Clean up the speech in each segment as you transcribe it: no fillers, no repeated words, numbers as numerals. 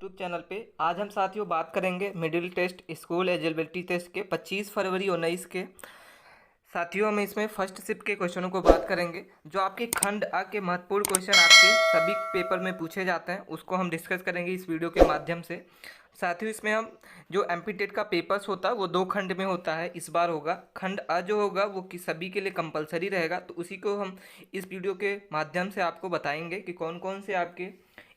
YouTube channel पे आज हम साथियों बात करेंगे middle test school eligibility test के 25 फरवरी 19 के। साथियों हम इसमें फर्स्ट शिफ्ट के क्वेश्चनों को बात करेंगे। जो आपके खंड आ के महत्वपूर्ण क्वेश्चन आपके सभी पेपर में पूछे जाते हैं उसको हम डिस्कस करेंगे इस वीडियो के माध्यम से। साथियों इसमें हम जो एमपी टेट का पेपर्स होता है वो 2 खंड में होता है। इस बार होगा खंड अ जो होगा वो कि सभी के लिए कंपलसरी रहेगा, तो उसी को हम इस वीडियो के माध्यम से आपको बताएंगे कि कौन कौन से आपके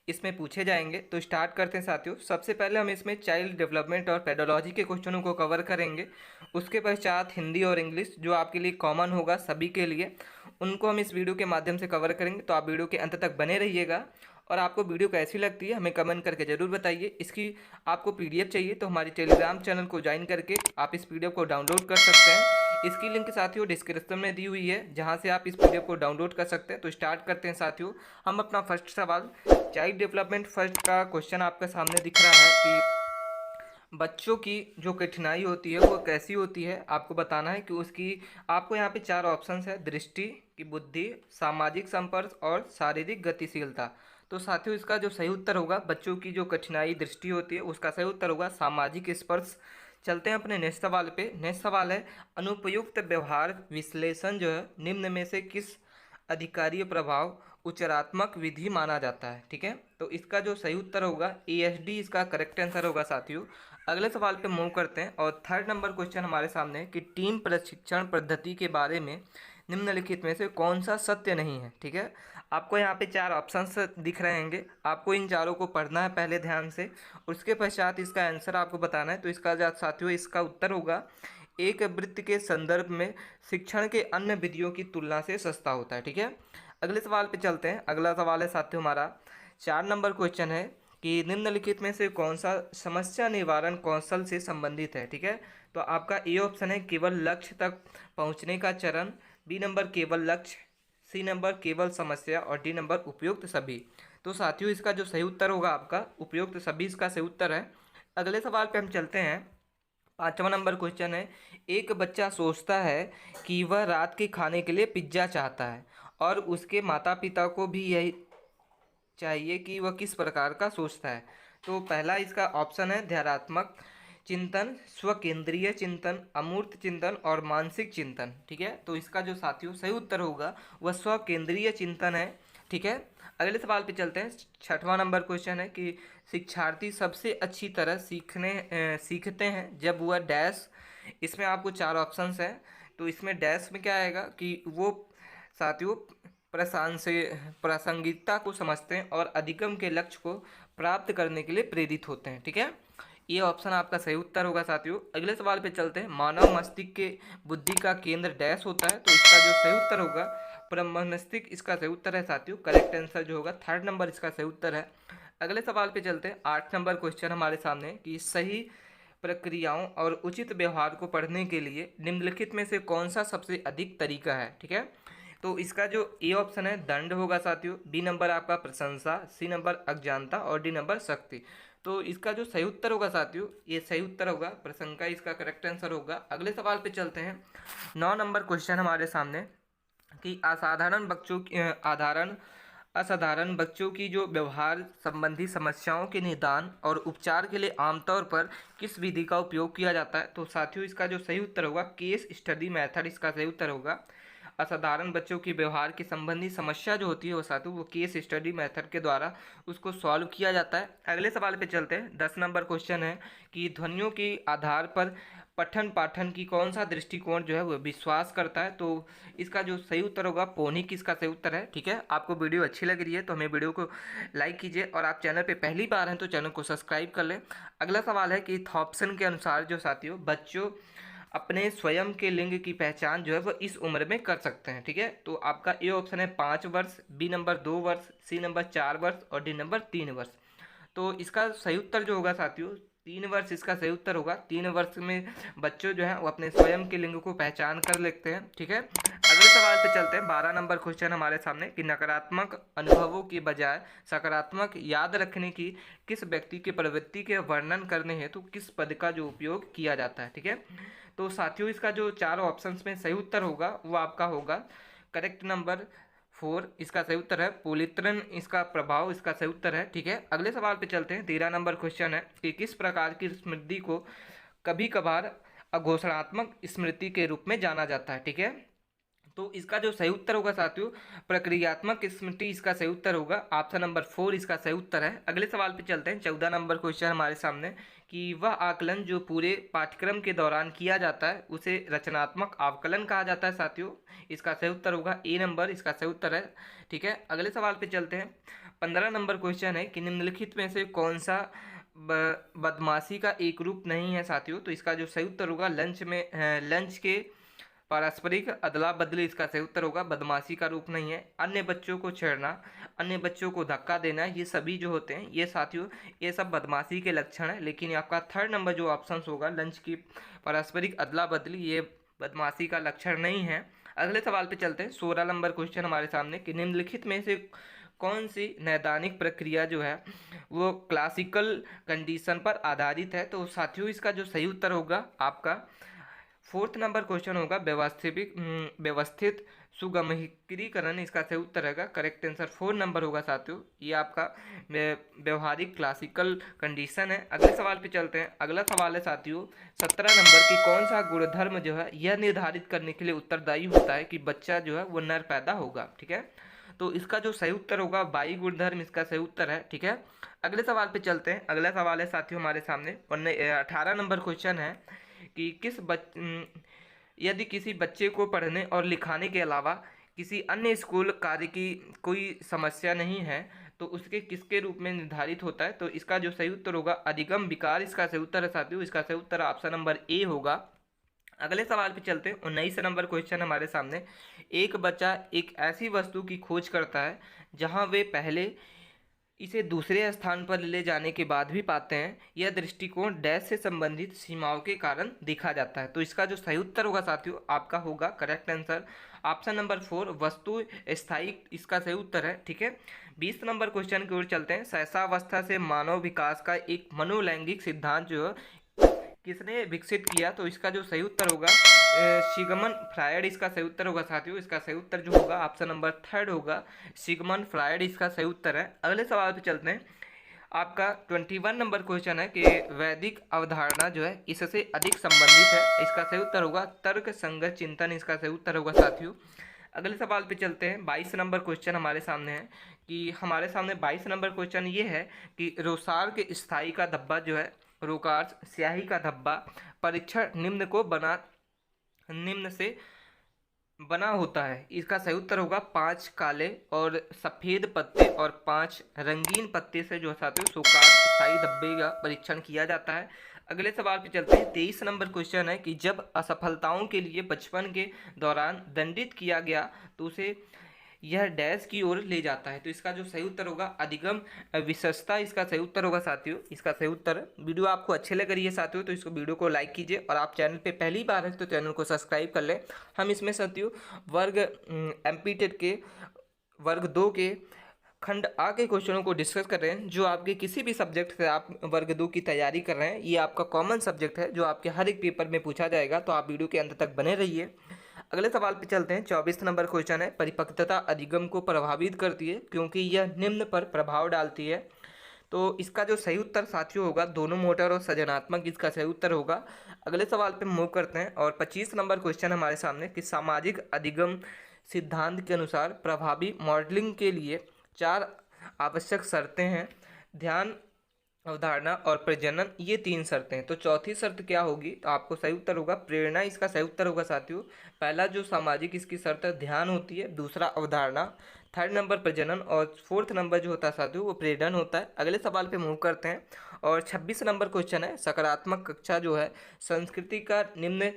इसमें पूछे जाएंगे। तो स्टार्ट करते हैं साथियों। सबसे पहले हम इसमें चाइल्ड डेवलपमेंट और पेडोलॉजी के क्वेश्चनों को कवर करेंगे। उसके पश्चात हिंदी और इंग्लिश जो आपके लिए कॉमन होगा सभी के लिए, उनको हम इस वीडियो के माध्यम से कवर करेंगे। तो आप वीडियो के अंत तक बने रहिएगा और आपको वीडियो कैसी लगती है हमें कमेंट करके ज़रूर बताइए। इसकी आपको पीडीएफ चाहिए तो हमारी टेलीग्राम चैनल को ज्वाइन करके आप इस पीडीएफ को डाउनलोड कर सकते हैं। इसकी लिंक साथियों डिस्क्रिप्शन में दी हुई है जहां से आप इस पीडीएफ को डाउनलोड कर सकते हैं। तो स्टार्ट करते हैं साथियों। हम अपना फर्स्ट सवाल चाइल्ड डेवलपमेंट फर्स्ट का क्वेश्चन आपके सामने दिख रहा है कि बच्चों की जो कठिनाई होती है वो कैसी होती है, आपको बताना है कि उसकी आपको यहाँ पे 4 ऑप्शंस है: दृष्टि की, बुद्धि, सामाजिक संपर्क और शारीरिक गतिशीलता। तो साथियों इसका जो सही उत्तर होगा बच्चों की जो कठिनाई दृष्टि होती है उसका सही उत्तर होगा सामाजिक स्पर्श। चलते हैं अपने नेक्स्ट सवाल पे। नेक्स्ट सवाल है अनुपयुक्त व्यवहार विश्लेषण जो है निम्न में से किस अधिकारीय प्रभाव उच्चारात्मक विधि माना जाता है। ठीक है, तो इसका जो सही उत्तर होगा एएसडी इसका करेक्ट आंसर होगा साथियों। अगले सवाल पे मूव करते हैं और थर्ड नंबर क्वेश्चन हमारे सामने है कि टीम प्रशिक्षण पद्धति के बारे में निम्नलिखित में से कौन सा सत्य नहीं है। ठीक है, आपको यहाँ पे 4 ऑप्शंस दिख रहे होंगे, आपको इन चारों को पढ़ना है पहले ध्यान से, उसके पश्चात इसका आंसर आपको बताना है। तो इसका साथियों इसका उत्तर होगा एक वृत्ति के संदर्भ में शिक्षण के अन्य विधियों की तुलना से सस्ता होता है। ठीक है, अगले सवाल पे चलते हैं। अगला सवाल है साथियों हमारा 4 नंबर क्वेश्चन है कि निम्नलिखित में से कौन सा समस्या निवारण कौशल से संबंधित है। ठीक है, तो आपका ए ऑप्शन है केवल लक्ष्य तक पहुंचने का चरण, बी नंबर केवल लक्ष्य, सी नंबर केवल समस्या और डी नंबर उपयुक्त सभी। तो साथियों इसका जो सही उत्तर होगा आपका उपयुक्त सभी इसका सही उत्तर है। अगले सवाल पे हम चलते हैं। 5वां नंबर क्वेश्चन है एक बच्चा सोचता है कि वह रात के खाने के लिए पिज्ज़ा चाहता है और उसके माता पिता को भी यही चाहिए कि वह किस प्रकार का सोचता है। तो पहला इसका ऑप्शन है ध्यानात्मक चिंतन, स्वकेंद्रीय चिंतन, अमूर्त चिंतन और मानसिक चिंतन। ठीक है, तो इसका जो साथियों सही उत्तर होगा वह स्वकेंद्रीय चिंतन है। ठीक है, अगले सवाल पे चलते हैं। 6वां नंबर क्वेश्चन है कि शिक्षार्थी सबसे अच्छी तरह सीखते हैं जब वह डैश। इसमें आपको 4 ऑप्शंस हैं, तो इसमें डैश में क्या आएगा कि वो साथियों प्रासंगिकता को समझते हैं और अधिगम के लक्ष्य को प्राप्त करने के लिए प्रेरित होते हैं। ठीक है, ये ऑप्शन आपका सही उत्तर होगा साथियों। अगले सवाल पे चलते हैं। मानव मस्तिष्क के बुद्धि का केंद्र डैश होता है, तो इसका जो सही उत्तर होगा ब्रह्ममस्तिष्क इसका सही उत्तर है साथियों। करेक्ट आंसर जो होगा थर्ड नंबर इसका सही उत्तर है। अगले सवाल पे चलते हैं। 8 नंबर क्वेश्चन हमारे सामने कि सही प्रक्रियाओं और उचित व्यवहार को पढ़ने के लिए निम्नलिखित में से कौन सा सबसे अधिक तरीका है। ठीक है, तो इसका जो ए ऑप्शन है दंड होगा साथियों, बी नंबर आपका प्रशंसा, सी नंबर अज्ञानता और डी नंबर शक्ति। तो इसका जो सही उत्तर होगा साथियों ये सही उत्तर होगा प्रशंसा, इसका करेक्ट आंसर होगा। अगले सवाल पे चलते हैं। 9 नंबर क्वेश्चन हमारे सामने कि असाधारण बच्चों की जो व्यवहार संबंधी समस्याओं के निदान और उपचार के लिए आमतौर पर किस विधि का उपयोग किया जाता है। तो साथियों इसका जो सही उत्तर होगा केस स्टडी मेथड इसका सही उत्तर होगा। असाधारण बच्चों की व्यवहार के संबंधी समस्या जो होती है वो साथियों वो केस स्टडी मेथड के द्वारा उसको सॉल्व किया जाता है। अगले सवाल पे चलते हैं। 10 नंबर क्वेश्चन है कि ध्वनियों के आधार पर पठन पाठन की कौन सा दृष्टिकोण जो है वो विश्वास करता है। तो इसका जो सही उत्तर होगा पोनिक इसका सही उत्तर है। ठीक है, आपको वीडियो अच्छी लग रही है तो हमें वीडियो को लाइक कीजिए और आप चैनल पे पहली बार हैं तो चैनल को सब्सक्राइब कर लें। अगला सवाल है कि थॉप्सन के अनुसार जो साथियों बच्चों अपने स्वयं के लिंग की पहचान जो है वो इस उम्र में कर सकते हैं। ठीक है, तो आपका ए ऑप्शन है 5 वर्ष, बी नंबर 2 वर्ष, सी नंबर 4 वर्ष और डी नंबर 3 वर्ष। तो इसका सही उत्तर जो होगा साथियों 3 वर्ष इसका सही उत्तर होगा। 3 वर्ष में बच्चों जो हैं वो अपने स्वयं के लिंग को पहचान कर लेते हैं। ठीक है, अगले सवाल पे चलते हैं। 12 नंबर क्वेश्चन हमारे सामने कि नकारात्मक अनुभवों की बजाय सकारात्मक याद रखने की किस व्यक्ति की प्रवृत्ति के वर्णन करने हेतु किस पद का जो उपयोग किया जाता है। ठीक है, तो साथियों इसका जो 4 ऑप्शंस में सही उत्तर होगा वो आपका होगा करेक्ट नंबर 4 इसका सही उत्तर है। पोलित्रन इसका प्रभाव इसका सही उत्तर है। ठीक है, अगले सवाल पे चलते हैं। 13 नंबर क्वेश्चन है कि किस प्रकार की स्मृति को कभी कभार अघोषणात्मक स्मृति के रूप में जाना जाता है। ठीक है, तो इसका जो सही उत्तर होगा साथियों, प्रक्रियात्मक स्मृति इसका सही उत्तर होगा। ऑप्शन नंबर 4 इसका सही उत्तर है। अगले सवाल पे चलते हैं। 14 नंबर क्वेश्चन हमारे सामने कि वह आकलन जो पूरे पाठ्यक्रम के दौरान किया जाता है उसे रचनात्मक आकलन कहा जाता है साथियों। इसका सही उत्तर होगा ए नंबर इसका सही उत्तर है। ठीक है, अगले सवाल पे चलते हैं। 15 नंबर क्वेश्चन है कि निम्नलिखित में से कौन सा बदमाशी का एक रूप नहीं है साथियों। तो इसका जो सही उत्तर होगा लंच के पारस्परिक अदला बदली इसका सही उत्तर होगा। बदमाशी का रूप नहीं है। अन्य बच्चों को छेड़ना, अन्य बच्चों को धक्का देना, ये सभी जो होते हैं ये साथियों ये सब बदमाशी के लक्षण है। लेकिन आपका थर्ड नंबर जो ऑप्शन होगा लंच की पारस्परिक अदला बदली, ये बदमाशी का लक्षण नहीं है। अगले सवाल पे चलते हैं। 16 नंबर क्वेश्चन हमारे सामने कि निम्नलिखित में से कौन सी नैदानिक प्रक्रिया जो है वो क्लासिकल कंडीशन पर आधारित है। तो साथियों इसका जो सही उत्तर होगा आपका 4th नंबर क्वेश्चन होगा व्यवस्थित सुगमकीकरण, इसका सही उत्तर रहेगा। करेक्ट आंसर 4 नंबर होगा साथियों, ये आपका व्यवहारिक क्लासिकल कंडीशन है। अगले सवाल पे चलते हैं। अगला सवाल है साथियों 17 नंबर की कौन सा गुणधर्म जो है यह निर्धारित करने के लिए उत्तरदायी होता है कि बच्चा जो है वो नर पैदा होगा। ठीक है, तो इसका जो सही उत्तर होगा वायु गुणधर्म इसका सही उत्तर है। ठीक है, अगले सवाल पे चलते हैं। अगला सवाल है साथियों हमारे सामने 18 नंबर क्वेश्चन है कि यदि किसी बच्चे को पढ़ने और लिखाने के अलावा किसी अन्य स्कूल कार्य की कोई समस्या नहीं है तो उसके किसके रूप में निर्धारित होता है। तो इसका जो सही उत्तर होगा अधिगम विकार इसका सही उत्तर है साथियों। इसका सही उत्तर ऑप्शन नंबर ए होगा। अगले सवाल पे चलते हैं। 19 नंबर क्वेश्चन हमारे सामने। एक बच्चा एक ऐसी वस्तु की खोज करता है जहां वे पहले इसे दूसरे स्थान पर ले जाने के बाद भी पाते हैं। यह दृष्टिकोण डैश से संबंधित सीमाओं के कारण देखा जाता है। तो इसका जो सही उत्तर होगा साथियों आपका होगा करेक्ट आंसर ऑप्शन नंबर 4 वस्तु स्थायी इसका सही उत्तर है। ठीक है, 20 नंबर क्वेश्चन की ओर चलते हैं। सहसावस्था से मानव विकास का एक मनोलैंगिक सिद्धांत जो है किसने विकसित किया। तो इसका जो सही उत्तर होगा सिगमंड फ्रायड इसका सही उत्तर होगा साथियों। इसका सही उत्तर जो होगा ऑप्शन नंबर 3 होगा, सिगमंड फ्रायड इसका सही उत्तर है। अगले सवाल पे चलते हैं। आपका 21 नंबर क्वेश्चन है कि वैदिक अवधारणा जो है इससे अधिक संबंधित है। इसका सही उत्तर होगा तर्क संगत चिंतन इसका सही उत्तर होगा साथियों। अगले सवाल पे चलते हैं। 22 नंबर क्वेश्चन हमारे सामने है कि हमारे सामने 22 नंबर क्वेश्चन ये है कि रोसार के स्थायी का धब्बा जो है रोकार्स स्याही का धब्बा परीक्षण निम्न से बना होता है। इसका सही उत्तर होगा 5 काले और सफ़ेद पत्ते और 5 रंगीन पत्ते से जो साथियों सोकार्स स्थायी धब्बे का परीक्षण किया जाता है। अगले सवाल पे चलते हैं। 23 नंबर क्वेश्चन है कि जब असफलताओं के लिए बचपन के दौरान दंडित किया गया तो उसे यह डैश की ओर ले जाता है। तो इसका जो सही उत्तर होगा अधिगम विशेषता इसका सही उत्तर होगा साथियों। इसका सही उत्तर है। वीडियो आपको अच्छे लग रही है साथियों तो इसको वीडियो को लाइक कीजिए और आप चैनल पे पहली बार है तो चैनल को सब्सक्राइब कर लें। हम इसमें साथियों वर्ग एमपीटेड के वर्ग 2 के खंड आ के क्वेश्चनों को डिस्कस कर रहे हैं जो आपके किसी भी सब्जेक्ट से आप वर्ग 2 की तैयारी कर रहे हैं। ये आपका कॉमन सब्जेक्ट है जो आपके हर एक पेपर में पूछा जाएगा, तो आप वीडियो के अंत तक बने रहिए। अगले सवाल पे चलते हैं। 24 नंबर क्वेश्चन है परिपक्वता अधिगम को प्रभावित करती है क्योंकि यह निम्न पर प्रभाव डालती है। तो इसका जो सही उत्तर साथियों होगा दोनों मोटर और सृजनात्मक इसका सही उत्तर होगा। अगले सवाल पे मूव करते हैं और 25 नंबर क्वेश्चन हमारे सामने कि सामाजिक अधिगम सिद्धांत के अनुसार प्रभावी मॉडलिंग के लिए 4 आवश्यक शर्तें हैं। ध्यान, अवधारणा और प्रजनन, ये 3 शर्तें हैं। तो चौथी शर्त क्या होगी। तो आपको सही उत्तर होगा प्रेरणा इसका सही उत्तर होगा साथियों। पहला जो सामाजिक इसकी शर्त है ध्यान होती है, दूसरा अवधारणा, 3rd नंबर प्रजनन और 4th नंबर जो होता है साथियों वो प्रेरण होता है। अगले सवाल पे मूव करते हैं और 26 नंबर क्वेश्चन है सकारात्मक कक्षा जो है संस्कृति का निम्न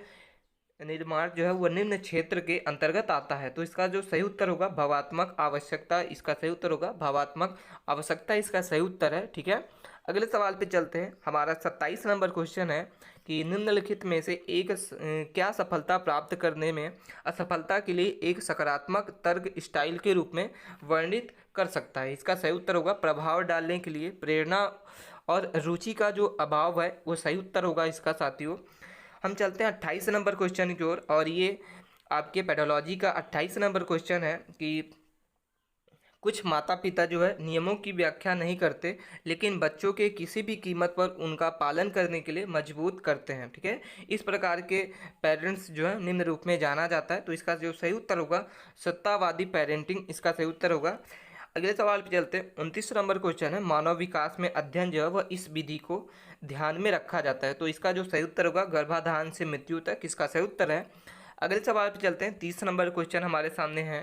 निर्माण जो है वह निम्न क्षेत्र के अंतर्गत आता है। तो इसका जो सही उत्तर होगा भावात्मक आवश्यकता इसका सही उत्तर होगा, भावात्मक आवश्यकता इसका सही उत्तर है। ठीक है, अगले सवाल पे चलते हैं। हमारा 27 नंबर क्वेश्चन है कि निम्नलिखित में से एक क्या सफलता प्राप्त करने में असफलता के लिए एक सकारात्मक तर्क स्टाइल के रूप में वर्णित कर सकता है। इसका सही उत्तर होगा प्रभाव डालने के लिए प्रेरणा और रुचि का जो अभाव है वो सही उत्तर होगा इसका साथियों। हम चलते हैं 28 नंबर क्वेश्चन की ओर और ये आपके पेडोलॉजी का 28 नंबर क्वेश्चन है कि कुछ माता पिता जो है नियमों की व्याख्या नहीं करते, लेकिन बच्चों के किसी भी कीमत पर उनका पालन करने के लिए मजबूर करते हैं। ठीक है, इस प्रकार के पेरेंट्स जो है निम्न रूप में जाना जाता है। तो इसका जो सही उत्तर होगा सत्तावादी पेरेंटिंग, इसका सही उत्तर होगा। अगले सवाल पे चलते हैं। 29 नंबर क्वेश्चन है, मानव विकास में अध्ययन जो है वह इस विधि को ध्यान में रखा जाता है। तो इसका जो सही उत्तर होगा गर्भाधान से मृत्यु तक, इसका सही उत्तर है। अगले सवाल पे चलते हैं। 30 नंबर क्वेश्चन हमारे सामने है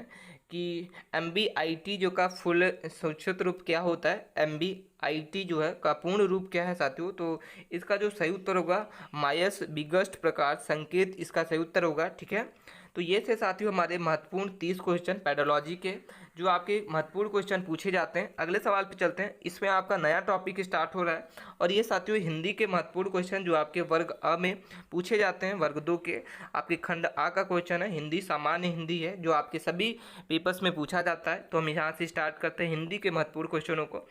कि MBIT जो का फुल संक्षिप्त रूप क्या होता है। MBIT जो है का पूर्ण रूप क्या है साथियों। तो इसका जो सही उत्तर होगा मायस बिगस्ट प्रकार संकेत, इसका सही उत्तर होगा। ठीक है, तो ये थे साथियों हमारे महत्वपूर्ण 30 क्वेश्चन पैडोलॉजी के, जो आपके महत्वपूर्ण क्वेश्चन पूछे जाते हैं। अगले सवाल पे चलते हैं। इसमें आपका नया टॉपिक स्टार्ट हो रहा है और ये साथियों हिंदी के महत्वपूर्ण क्वेश्चन जो आपके वर्ग अ में पूछे जाते हैं। वर्ग 2 के आपके खंड आ का क्वेश्चन है, हिंदी सामान्य हिंदी है, जो आपके सभी पेपर्स में पूछा जाता है। तो हम यहाँ से स्टार्ट करते हैं हिंदी के महत्वपूर्ण क्वेश्चनों को।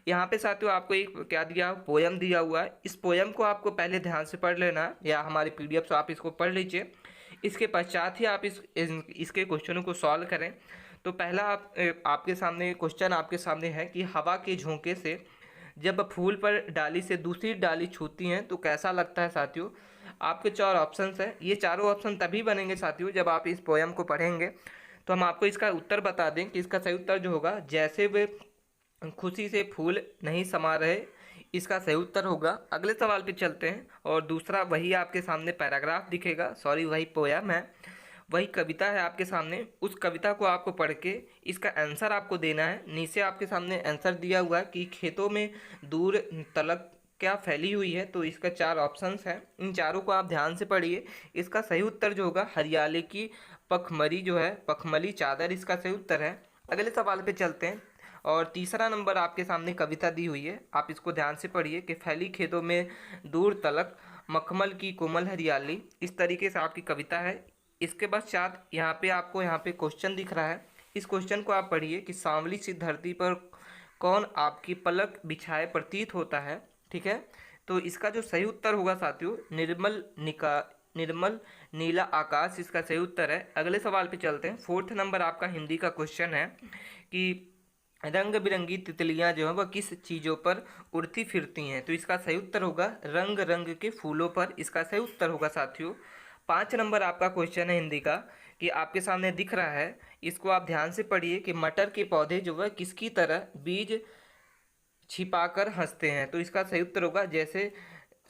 यहाँ पे साथियों आपको एक क्या दिया, पोयम दिया हुआ है। इस पोयम को आपको पहले ध्यान से पढ़ लेना है, या हमारी PDF से आप इसको पढ़ लीजिए। इसके पश्चात ही आप इसके क्वेश्चनों को सॉल्व करें। तो पहला आपके सामने क्वेश्चन आपके सामने है कि हवा के झोंके से जब फूल पर डाली से दूसरी डाली छूती हैं तो कैसा लगता है साथियों। आपके 4 ऑप्शंस हैं। ये चारों ऑप्शन तभी बनेंगे साथियों जब आप इस पोयम को पढ़ेंगे। तो हम आपको इसका उत्तर बता दें कि इसका सही उत्तर जो होगा जैसे वे खुशी से फूल नहीं समा रहे, इसका सही उत्तर होगा। अगले सवाल पे चलते हैं और दूसरा वही आपके सामने पैराग्राफ दिखेगा, सॉरी वही पोयम है, वही कविता है आपके सामने। उस कविता को आपको पढ़ के इसका आंसर आपको देना है। नीचे आपके सामने आंसर दिया हुआ है कि खेतों में दूर तलक क्या फैली हुई है। तो इसका 4 ऑप्शंस हैं, इन चारों को आप ध्यान से पढ़िए। इसका सही उत्तर जो होगा हरियाली की पखमरी जो है, पखमली चादर, इसका सही उत्तर है। अगले सवाल पे चलते हैं और तीसरा नंबर आपके सामने कविता दी हुई है, आप इसको ध्यान से पढ़िए कि फैली खेतों में दूर तलक मखमल की कोमल हरियाली, इस तरीके से आपकी कविता है। इसके पश्चात यहाँ पे क्वेश्चन दिख रहा है। इस क्वेश्चन को आप पढ़िए कि सांवली सी धरती पर कौन आपकी पलक बिछाए प्रतीत होता है। ठीक है, तो इसका जो सही उत्तर होगा साथियों निर्मल नीला आकाश, इसका सही उत्तर है। अगले सवाल पे चलते हैं। 4th नंबर आपका हिंदी का क्वेश्चन है कि रंग बिरंगी तितलियां जो है वह किस चीज़ों पर उड़ती फिरती हैं। तो इसका सही उत्तर होगा रंग रंग के फूलों पर, इसका सही उत्तर होगा साथियों। 5 नंबर आपका क्वेश्चन है हिंदी का कि आपके सामने दिख रहा है, इसको आप ध्यान से पढ़िए कि मटर के पौधे जो वह किसकी तरह बीज छिपाकर हंसते हैं। तो इसका सही उत्तर होगा जैसे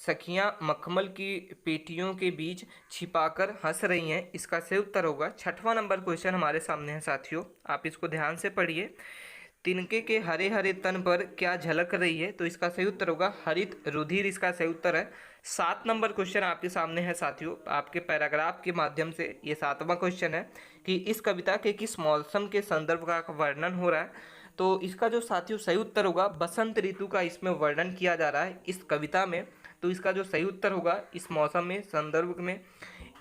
सखियां मखमल की पेटियों के बीच छिपाकर हंस रही हैं, इसका सही उत्तर होगा। 6वां नंबर क्वेश्चन हमारे सामने है साथियों, आप इसको ध्यान से पढ़िए। तिनके के हरे हरे तन पर क्या झलक रही है। तो इसका सही उत्तर होगा हरित रुधिर, इसका सही उत्तर है। 7 नंबर क्वेश्चन आपके सामने है साथियों, आपके पैराग्राफ के माध्यम से ये 7वां क्वेश्चन है कि इस कविता के किस मौसम के संदर्भ का वर्णन हो रहा है। तो इसका जो साथियों सही उत्तर होगा बसंत ऋतु का इसमें वर्णन किया जा रहा है इस कविता में। तो इसका जो सही उत्तर होगा इस मौसम में संदर्भ में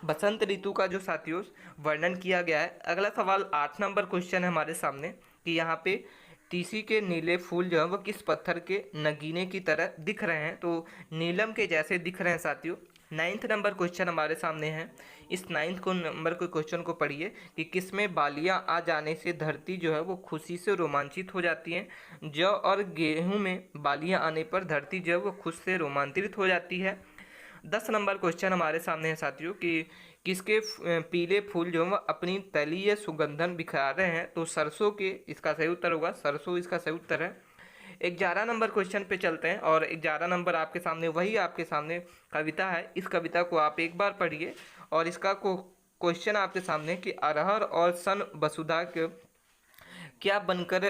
बसंत ऋतु का जो साथियों वर्णन किया गया है। अगला सवाल 8 नंबर क्वेश्चन है हमारे सामने कि यहाँ पे तीसी के नीले फूल जो है वह किस पत्थर के नगीने की तरह दिख रहे हैं। तो नीलम के जैसे दिख रहे हैं साथियों। 9th नंबर क्वेश्चन हमारे सामने है। इस 9th नंबर के क्वेश्चन को पढ़िए कि किसमें बालियां आ जाने से धरती जो है वो खुशी से रोमांचित हो जाती है। जौ और गेहूं में बालियां आने पर धरती जो है वो खुश से रोमांचित हो जाती है। 10 नंबर क्वेश्चन हमारे सामने है साथियों कि किसके पीले फूल जो है अपनी तलीय सुगंधन बिखर रहे हैं। तो सरसों के, इसका सही उत्तर होगा सरसों, इसका सही उत्तर है। 11 नंबर क्वेश्चन पे चलते हैं और 11 नंबर आपके सामने वही आपके सामने कविता है। इस कविता को आप एक बार पढ़िए और इसका क्वेश्चन आपके सामने कि अरहर और सन वसुधा के क्या बनकर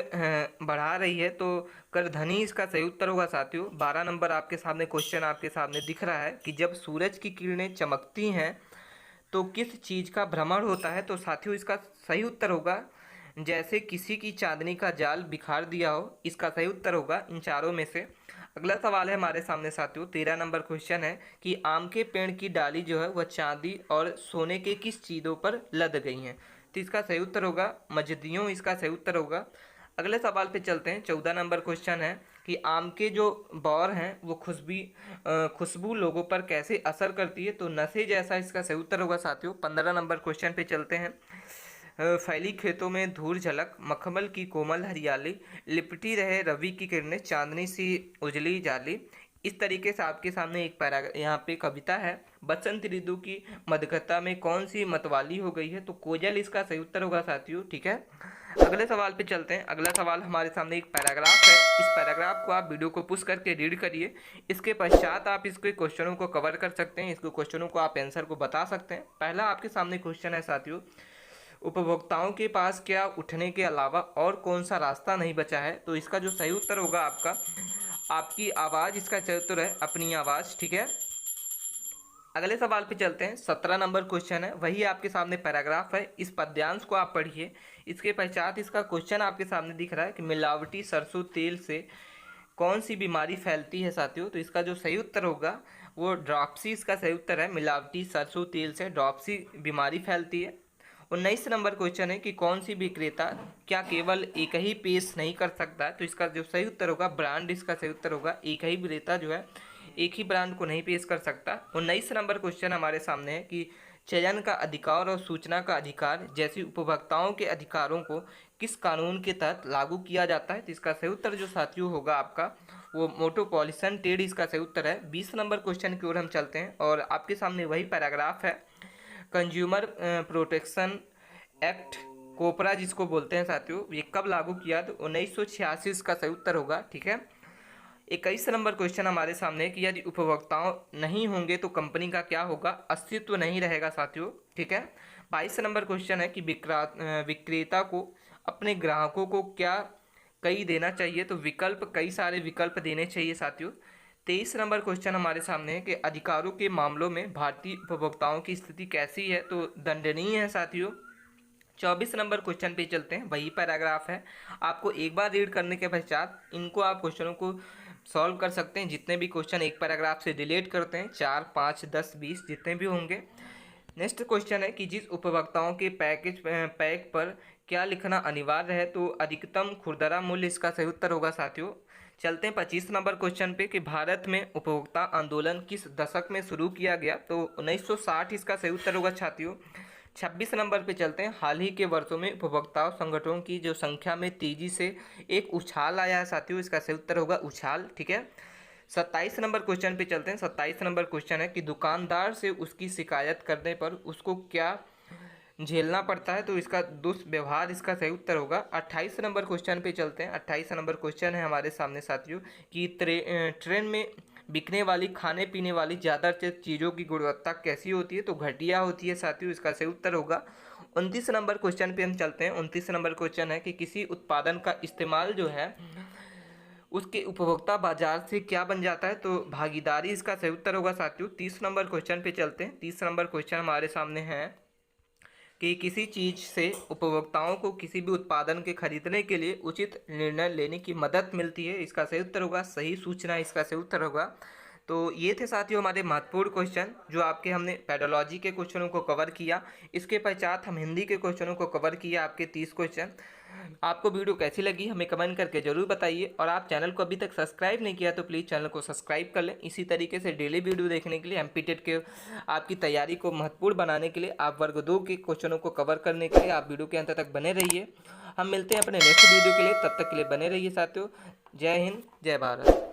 बढ़ा रही है। तो करधनी, इसका सही उत्तर होगा साथियों। 12 नंबर आपके सामने क्वेश्चन आपके सामने दिख रहा है कि जब सूरज की किरणें चमकती हैं तो किस चीज़ का भ्रमण होता है। तो साथियों इसका सही उत्तर होगा जैसे किसी की चांदनी का जाल बिखार दिया हो, इसका सही उत्तर होगा इन चारों में से। अगला सवाल है हमारे सामने साथियों 13 नंबर क्वेश्चन है कि आम के पेड़ की डाली जो है वह चांदी और सोने के किस चीज़ों पर लद गई हैं। तो इसका सही उत्तर होगा मजदियों, इसका सही उत्तर होगा। अगले सवाल पे चलते हैं। 14 नंबर क्वेश्चन है कि आम के जो बौर हैं वो खुशबू लोगों पर कैसे असर करती है। तो नशे जैसा, इसका सही उत्तर होगा साथियों। 15 नंबर क्वेश्चन पे चलते हैं। फैली खेतों में धूल झलक, मखमल की कोमल हरियाली, लिपटी रहे रवि की किरणें, चांदनी सी उजली जाली। इस तरीके से आपके सामने एक पैरा यहाँ पे कविता है। बसंत ऋतु की मधुकता में कौन सी मतवाली हो गई है, तो कोयल इसका सही उत्तर होगा साथियों। ठीक है, अगले सवाल पे चलते हैं। अगला सवाल हमारे सामने एक पैराग्राफ है। इस पैराग्राफ को आप वीडियो को पुश करके रीड करिए। इसके पश्चात आप इसके क्वेश्चनों को कवर कर सकते हैं, इसके क्वेश्चनों को आप आंसर को बता सकते हैं। पहला आपके सामने क्वेश्चन है साथियों, उपभोक्ताओं के पास क्या उठने के अलावा और कौन सा रास्ता नहीं बचा है, तो इसका जो सही उत्तर होगा आपका आपकी आवाज़, इसका सही उत्तर है अपनी आवाज़। ठीक है, अगले सवाल पे चलते हैं। 17 नंबर क्वेश्चन है, वही आपके सामने पैराग्राफ है। इस पद्यांश को आप पढ़िए। इसके पश्चात इसका क्वेश्चन आपके सामने दिख रहा है कि मिलावटी सरसों तेल से कौन सी बीमारी फैलती है साथियों, तो इसका जो सही उत्तर होगा वो ड्रॉप्सी इसका सही उत्तर है। मिलावटी सरसों तेल से ड्रॉप्सी बीमारी फैलती है। 19 नंबर क्वेश्चन है कि कौन सी विक्रेता क्या केवल एक ही पेश नहीं कर सकता है, तो इसका जो सही उत्तर होगा ब्रांड इसका सही उत्तर होगा। एक ही विक्रेता जो है एक ही ब्रांड को नहीं पेश कर सकता। 19 नंबर क्वेश्चन हमारे सामने है कि चयन का अधिकार और सूचना का अधिकार जैसी उपभोक्ताओं के अधिकारों को किस कानून के तहत लागू किया जाता है, तो इसका सही उत्तर जो साथियों होगा आपका वो मोटोपॉलिसन ट्रेड इसका सही उत्तर है। 20 नंबर क्वेश्चन की ओर हम चलते हैं और आपके सामने वही पैराग्राफ है। कंज्यूमर प्रोटेक्शन एक्ट कोपरा जिसको बोलते हैं साथियों, ये कब लागू किया, तो 1986 इसका सही उत्तर होगा। ठीक है, 21 नंबर क्वेश्चन हमारे सामने है कि यदि उपभोक्ताओं नहीं होंगे तो कंपनी का क्या होगा, अस्तित्व नहीं रहेगा साथियों। ठीक है, 22 नंबर क्वेश्चन है कि विक्रेता को अपने ग्राहकों को क्या कई देना चाहिए, तो विकल्प कई सारे विकल्प देने चाहिए साथियों। 23 नंबर क्वेश्चन हमारे सामने है कि अधिकारों के मामलों में भारतीय उपभोक्ताओं की स्थिति कैसी है, तो दंडनीय है साथियों। 24 नंबर क्वेश्चन पे चलते हैं, वही पैराग्राफ है। आपको एक बार रीड करने के पश्चात इनको आप क्वेश्चनों को सॉल्व कर सकते हैं। जितने भी क्वेश्चन एक पैराग्राफ से रिलेट करते हैं, 4, 5, 10, 20 जितने भी होंगे। नेक्स्ट क्वेश्चन है कि जिस उपभोक्ताओं के पैक पर क्या लिखना अनिवार्य है, तो अधिकतम खुरदरा मूल्य इसका सही उत्तर होगा साथियों। चलते हैं 25 नंबर क्वेश्चन पे कि भारत में उपभोक्ता आंदोलन किस दशक में शुरू किया गया, तो 1960 इसका सही उत्तर होगा साथियों। 26 नंबर पे चलते हैं, हाल ही के वर्षों में उपभोक्ता संगठनों की जो संख्या में तेजी से एक उछाल आया है साथियों, इसका सही उत्तर होगा उछाल। ठीक है, 27 नंबर क्वेश्चन पे चलते हैं। 27 नंबर क्वेश्चन है कि दुकानदार से उसकी शिकायत करने पर उसको क्या झेलना पड़ता है, तो इसका दुष्व्यवहार इसका सही उत्तर होगा। 28 नंबर क्वेश्चन पे चलते हैं। 28 नंबर क्वेश्चन है हमारे सामने साथियों कि ट्रेन में बिकने वाली खाने पीने वाली ज़्यादातर चीज़ों की गुणवत्ता कैसी होती है, तो घटिया होती है साथियों, इसका सही उत्तर होगा। 29 नंबर क्वेश्चन पे हम चलते हैं। 29 नंबर क्वेश्चन है कि किसी उत्पादन का इस्तेमाल जो है उसके उपभोक्ता बाजार से क्या बन जाता है, तो भागीदारी इसका सही उत्तर होगा साथियों। 30 नंबर क्वेश्चन पे चलते हैं। 30 नंबर क्वेश्चन हमारे सामने है कि किसी चीज़ से उपभोक्ताओं को किसी भी उत्पादन के खरीदने के लिए उचित निर्णय लेने की मदद मिलती है, इसका सही उत्तर होगा सही सूचना, इसका सही उत्तर होगा। तो ये थे साथियों हमारे महत्वपूर्ण क्वेश्चन जो आपके हमने पेडोलॉजी के क्वेश्चनों को कवर किया। इसके पश्चात हम हिंदी के क्वेश्चनों को कवर किया, आपके 30 क्वेश्चन। आपको वीडियो कैसी लगी हमें कमेंट करके जरूर बताइए, और आप चैनल को अभी तक सब्सक्राइब नहीं किया तो प्लीज़ चैनल को सब्सक्राइब कर लें। इसी तरीके से डेली वीडियो देखने के लिए, एमपीटेट के आपकी तैयारी को महत्वपूर्ण बनाने के लिए, आप वर्ग 2 के क्वेश्चनों को कवर करने के लिए आप वीडियो के अंत तक बने रहिए। हम मिलते हैं अपने नेक्स्ट वीडियो के लिए, तब तक के लिए बने रहिए साथियों। जय हिंद, जय भारत।